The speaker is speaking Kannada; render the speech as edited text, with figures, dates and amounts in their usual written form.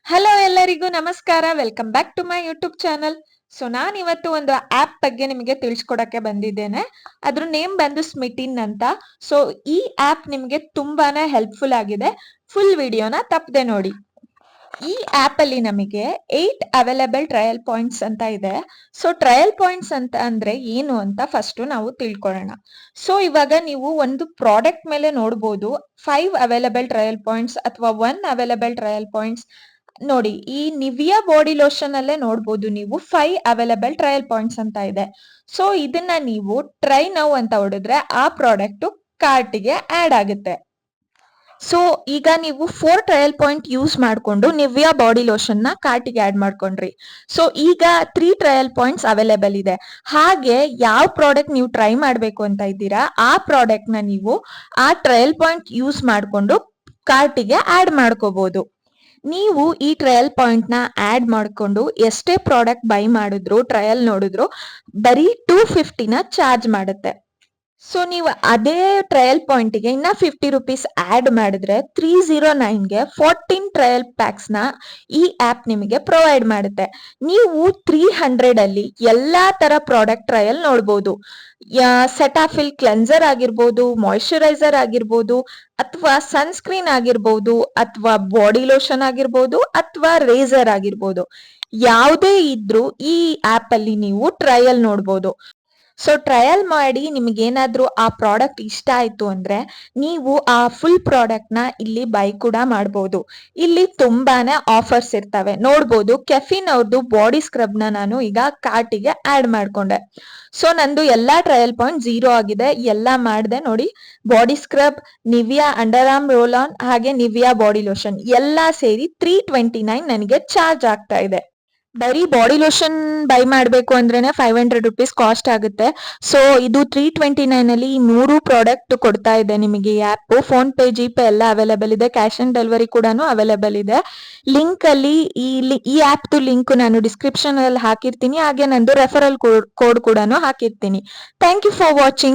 ಹಲೋ ಎಲ್ಲರಿಗೂ ನಮಸ್ಕಾರ. Welcome back to my YouTube channel. So ನಾನು ಇವತ್ತು ಒಂದು ಆಪ್ ಬಗ್ಗೆ ನಿಮಗೆ ತಿಳಿಸ್ಕೊಡಕ್ಕೆ ಬಂದಿದ್ದೇನೆ. ಅದ್ರ ನೇಮ್ ಬಂದು ಸ್ಮಿಟಿನ್ ಅಂತ. ಸೊ ಈ ಆಪ್ ನಿಮಗೆ ತುಂಬಾನೇ ಹೆಲ್ಪ್ಫುಲ್ ಆಗಿದೆ. ಫುಲ್ ವಿಡಿಯೋನ ತಪ್ಪದೆ ನೋಡಿ. ಈ ಆಪ್ ಅಲ್ಲಿ ನಮಗೆ 8 ಅವೈಲೇಬಲ್ ಟ್ರಯಲ್ ಪಾಯಿಂಟ್ಸ್ ಅಂತ ಇದೆ. ಸೊ ಟ್ರಯಲ್ ಪಾಯಿಂಟ್ಸ್ ಅಂತ ಅಂದ್ರೆ ಏನು ಅಂತ ಫಸ್ಟ್ ನಾವು ತಿಳ್ಕೊಳ್ಳೋಣ. ಸೊ ಇವಾಗ ನೀವು ಒಂದು ಪ್ರಾಡಕ್ಟ್ ಮೇಲೆ ನೋಡಬಹುದು 5 ಅವೈಲೇಬಲ್ ಟ್ರಯಲ್ ಪಾಯಿಂಟ್ಸ್ ಅಥವಾ 1 ಅವೈಲೇಬಲ್ ಟ್ರಯಲ್ ಪಾಯಿಂಟ್ಸ್. ನೋಡಿ, ಈ ನಿವಿಯಾ ಬಾಡಿ ಲೋಷನ್ ಅಲ್ಲೇ ನೋಡಬಹುದು ನೀವು 5 ಅವೈಲೇಬಲ್ ಟ್ರಯಲ್ ಪಾಯಿಂಟ್ಸ್ ಅಂತ ಇದೆ. ಸೊ ಇದನ್ನ ನೀವು ಟ್ರೈ ನೌ ಅಂತ ಹೊಡೆದ್ರೆ ಆ ಪ್ರಾಡಕ್ಟ್ ಕಾರ್ಟಿಗೆ ಆಡ್ ಆಗುತ್ತೆ. ಸೊ ಈಗ ನೀವು 4 ಟ್ರಯಲ್ ಪಾಯಿಂಟ್ ಯೂಸ್ ಮಾಡಿಕೊಂಡು ನಿವಿಯಾ ಬಾಡಿ ಲೋಷನ್ ನ ಕಾರ್ಟಿಗೆ ಆಡ್ ಮಾಡ್ಕೊಂಡ್ರಿ. ಸೊ ಈಗ 3 ಟ್ರಯಲ್ ಪಾಯಿಂಟ್ಸ್ ಅವೈಲೇಬಲ್ ಇದೆ. ಹಾಗೆ ಯಾವ ಪ್ರಾಡಕ್ಟ್ ನೀವು ಟ್ರೈ ಮಾಡಬೇಕು ಅಂತ ಇದ್ದೀರಾ ಆ ಪ್ರಾಡಕ್ಟ್ ನ ನೀವು ಆ ಟ್ರಯಲ್ ಪಾಯಿಂಟ್ ಯೂಸ್ ಮಾಡಿಕೊಂಡು ಕಾರ್ಟಿಗೆ ಆಡ್ ಮಾಡ್ಕೋಬಹುದು. ನೀವು ಈ ಟ್ರಯಲ್ ಪಾಯಿಂಟ್ ನ ಆಡ್ ಮಾಡ್ಕೊಂಡು ಎಷ್ಟೇ ಪ್ರಾಡಕ್ಟ್ ಬೈ ಮಾಡಿದ್ರು ಟ್ರಯಲ್ ನೋಡಿದ್ರು ಬರೀ 250 ನ ಚಾರ್ಜ್ ಮಾಡುತ್ತೆ. ಸೊ ನೀವು ಅದೇ ಟ್ರಯಲ್ ಪಾಯಿಂಟ್ಗೆ ಇನ್ನ 50 ರುಪೀಸ್ ಆಡ್ ಮಾಡಿದ್ರೆ 309ಗೆ 14 ಟ್ರಯಲ್ ಪ್ಯಾಕ್ಸ್ ನ ಈ ಆಪ್ ನಿಮಗೆ ಪ್ರೊವೈಡ್ ಮಾಡುತ್ತೆ. ನೀವು 300 ಅಲ್ಲಿ ಎಲ್ಲಾ ತರ ಪ್ರಾಡಕ್ಟ್ ಟ್ರಯಲ್ ನೋಡಬಹುದು. ಸೆಟಾಫಿಲ್ ಕ್ಲೆನ್ಸರ್ ಆಗಿರ್ಬೋದು, ಮಾಯಿಶ್ಚರೈಸರ್ ಆಗಿರ್ಬೋದು, ಅಥವಾ ಸನ್ಸ್ಕ್ರೀನ್ ಆಗಿರ್ಬೋದು, ಅಥವಾ ಬಾಡಿ ಲೋಷನ್ ಆಗಿರ್ಬೋದು, ಅಥವಾ ರೇಸರ್ ಆಗಿರ್ಬೋದು. ಯಾವುದೇ ಇದ್ರೂ ಈ ಆಪ್ ಅಲ್ಲಿ ನೀವು ಟ್ರಯಲ್ ನೋಡಬಹುದು. ಸೊ ಟ್ರಯಲ್ ಮಾಡಿ ನಿಮ್ಗೆ ಏನಾದ್ರೂ ಆ ಪ್ರಾಡಕ್ಟ್ ಇಷ್ಟ ಆಯ್ತು ಅಂದ್ರೆ ನೀವು ಆ ಫುಲ್ ಪ್ರಾಡಕ್ಟ್ ನ ಇಲ್ಲಿ ಬೈ ಕೂಡ ಮಾಡಬಹುದು. ಇಲ್ಲಿ ತುಂಬಾನೇ ಆಫರ್ಸ್ ಇರ್ತವೆ ನೋಡ್ಬೋದು. ಕೆಫಿನ್ ಅವ್ರದ್ದು ಬಾಡಿ ಸ್ಕ್ರಬ್ ನ ನಾನು ಈಗ ಕಾರ್ಟಿಗೆ ಆಡ್ ಮಾಡ್ಕೊಂಡೆ. ಸೊ ನಂದು ಎಲ್ಲಾ ಟ್ರಯಲ್ ಪಾಯಿಂಟ್ 0 ಆಗಿದೆ. ಎಲ್ಲಾ ಮಾಡಿದೆ ನೋಡಿ. Body scrub, Nivea under arm roll on, ಹಾಗೆ ನಿವಿಯಾ ಬಾಡಿ ಲೋಷನ್ ಎಲ್ಲಾ ಸೇರಿ 329 ನನಗೆ ಚಾರ್ಜ್ ಆಗ್ತಾ ಇದೆ. ಬರೀ ಬಾಡಿ ಲೋಷನ್ ಬೈ ಮಾಡಬೇಕು ಅಂದ್ರೇನೆ 500 ರುಪೀಸ್ ಕಾಸ್ಟ್ ಆಗುತ್ತೆ. ಸೊ ಇದು 329 ಅಲ್ಲಿ 3 ಪ್ರಾಡಕ್ಟ್ ಕೊಡ್ತಾ ಇದೆ ನಿಮಗೆ ಈ ಆಪ್. ಫೋನ್ ಪೇ, ಜಿಪೇ ಎಲ್ಲ ಅವೈಲೇಬಲ್ ಇದೆ. ಕ್ಯಾಶ್ ಆನ್ ಡೆಲಿವರಿ ಕೂಡ ಅವೈಲೇಬಲ್ ಇದೆ. ಲಿಂಕ್ ಅಲ್ಲಿ ಈ ಆಪ್ ಲಿಂಕ್ ನಾನು ಡಿಸ್ಕ್ರಿಪ್ಷನ್ ಅಲ್ಲಿ ಹಾಕಿರ್ತೀನಿ. ಹಾಗೆ ನಂದು ರೆಫರಲ್ ಕೋಡ್ ಕೂಡ ಹಾಕಿರ್ತೀನಿ. Thank you for watching.